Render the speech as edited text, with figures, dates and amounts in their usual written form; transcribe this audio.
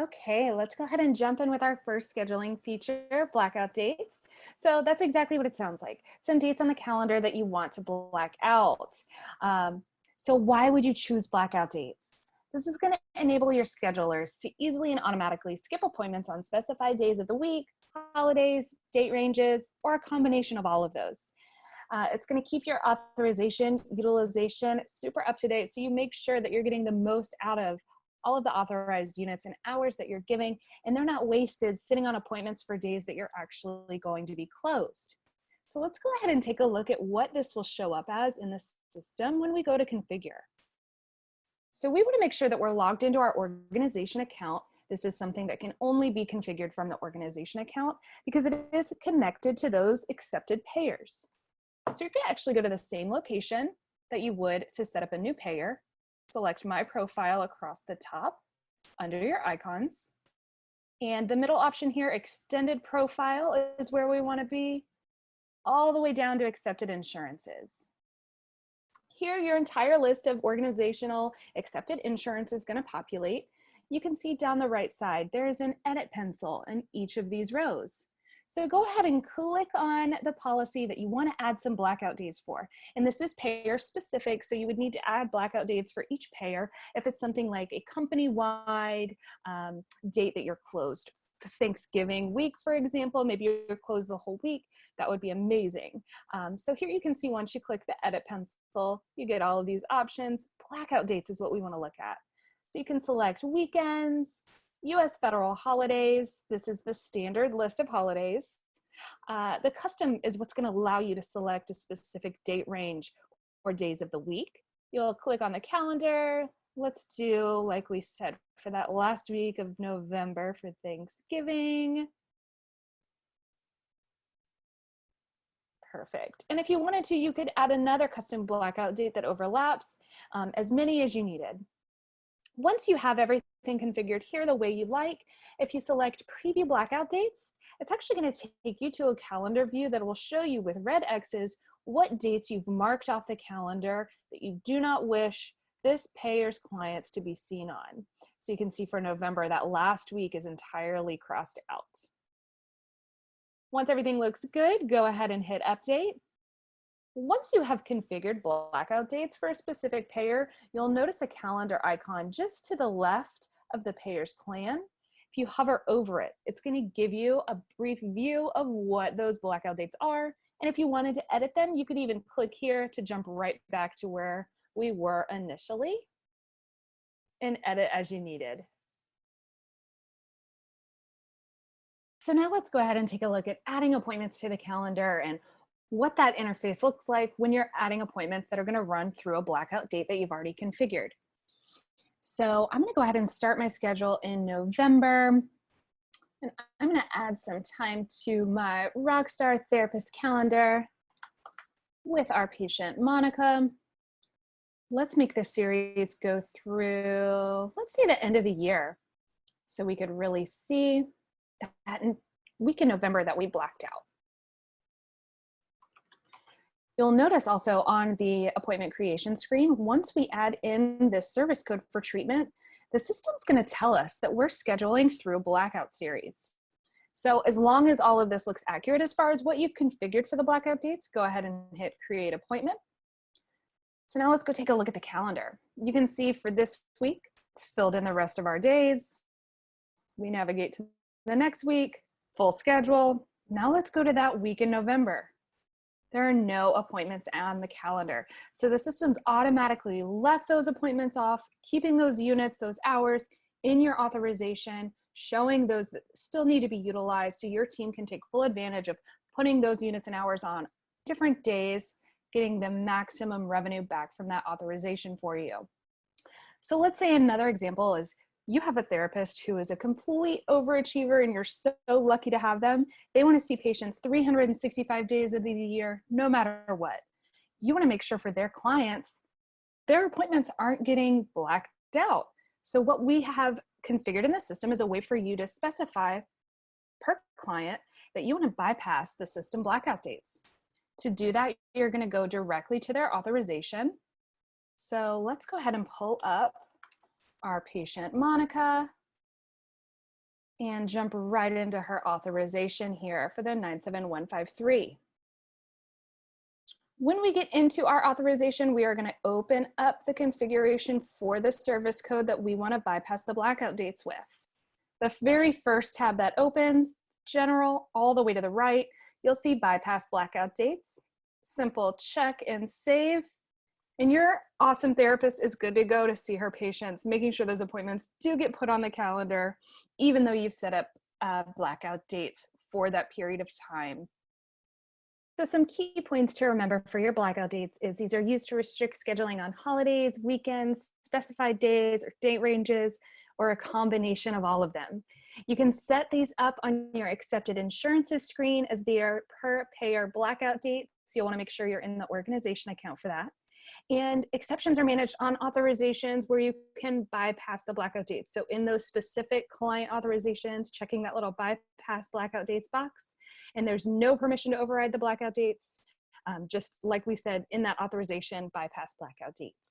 Okay, let's go ahead and jump in with our first scheduling feature, blackout dates. So that's exactly what it sounds like. Some dates on the calendar that you want to black out. Um, so why would you choose blackout dates? This is going to enable your schedulers to easily and automatically skip appointments on specified days of the week, holidays, date ranges, or a combination of all of those. It's going to keep your authorization utilization super up to date so you make sure that you're getting the most out of all of the authorized units and hours that you're giving, and they're not wasted sitting on appointments for days that you're actually going to be closed. So let's go ahead and take a look at what this will show up as in the system when we go to configure. So we want to make sure that we're logged into our organization account. This is something that can only be configured from the organization account because it is connected to those accepted payers. So you're going to actually go to the same location that you would to set up a new payer. Select My Profile across the top under your icons. And the middle option here, Extended Profile, is where we want to be, all the way down to Accepted Insurances. Here, your entire list of organizational accepted insurance is going to populate. You can see down the right side, there is an edit pencil in each of these rows. So go ahead and click on the policy that you want to add some blackout dates for. And this is payer specific, so you would need to add blackout dates for each payer. If it's something like a company-wide date that you're closed, Thanksgiving week, for example, maybe you're closed the whole week, that would be amazing. So here you can see once you click the edit pencil, you get all of these options. Blackout dates is what we want to look at. So you can select weekends, US federal holidays. This is the standard list of holidays. The custom is what's going to allow you to select a specific date range or days of the week. You'll click on the calendar. Let's do, like we said, for that last week of November for Thanksgiving. Perfect. And if you wanted to, you could add another custom blackout date that overlaps, as many as you needed. Once you have everything configured here the way you like, if you select preview blackout dates, it's actually going to take you to a calendar view that will show you with red X's what dates you've marked off the calendar that you do not wish this payer's clients to be seen on. So you can see for November, that last week is entirely crossed out. Once everything looks good, go ahead and hit update. Once you have configured blackout dates for a specific payer, you'll notice a calendar icon just to the left of the payer's plan. If you hover over it, it's going to give you a brief view of what those blackout dates are. And if you wanted to edit them, you could even click here to jump right back to where we were initially and edit as you needed. So now let's go ahead and take a look at adding appointments to the calendar and what that interface looks like when you're adding appointments that are going to run through a blackout date that you've already configured. So I'm going to go ahead and start my schedule in November. And I'm going to add some time to my Rockstar Therapist calendar with our patient, Monica. Let's make this series go through, let's say, the end of the year, so we could really see that week in November that we blacked out. You'll notice also on the appointment creation screen, once we add in this service code for treatment, the system's going to tell us that we're scheduling through a blackout series. So as long as all of this looks accurate as far as what you've configured for the blackout dates, go ahead and hit create appointment. So now let's go take a look at the calendar. You can see for this week, it's filled in the rest of our days. We navigate to the next week, full schedule. Now let's go to that week in November. There are no appointments on the calendar. So the system's automatically left those appointments off, keeping those units, those hours in your authorization, showing those that still need to be utilized so your team can take full advantage of putting those units and hours on different days, getting the maximum revenue back from that authorization for you. So let's say another example is you have a therapist who is a complete overachiever and you're so lucky to have them. They want to see patients 365 days of the year, no matter what. You want to make sure for their clients, their appointments aren't getting blacked out. So what we have configured in the system is a way for you to specify per client that you want to bypass the system blackout dates. To do that, you're going to go directly to their authorization. So let's go ahead and pull up our patient, Monica. And jump right into her authorization here for the 97153. When we get into our authorization, we are going to open up the configuration for the service code that we want to bypass the blackout dates with. The very first tab that opens, General, all the way to the right, you'll see Bypass Blackout Dates. Simple check and save. And your awesome therapist is good to go to see her patients, making sure those appointments do get put on the calendar, even though you've set up blackout dates for that period of time. So some key points to remember for your blackout dates is these are used to restrict scheduling on holidays, weekends, specified days or date ranges, or a combination of all of them. You can set these up on your accepted insurances screen as they are per payer blackout dates. So you'll want to make sure you're in the organization account for that. And exceptions are managed on authorizations where you can bypass the blackout dates. So in those specific client authorizations, checking that little bypass blackout dates box, and there's no permission to override the blackout dates. Just like we said in that authorization, bypass blackout dates.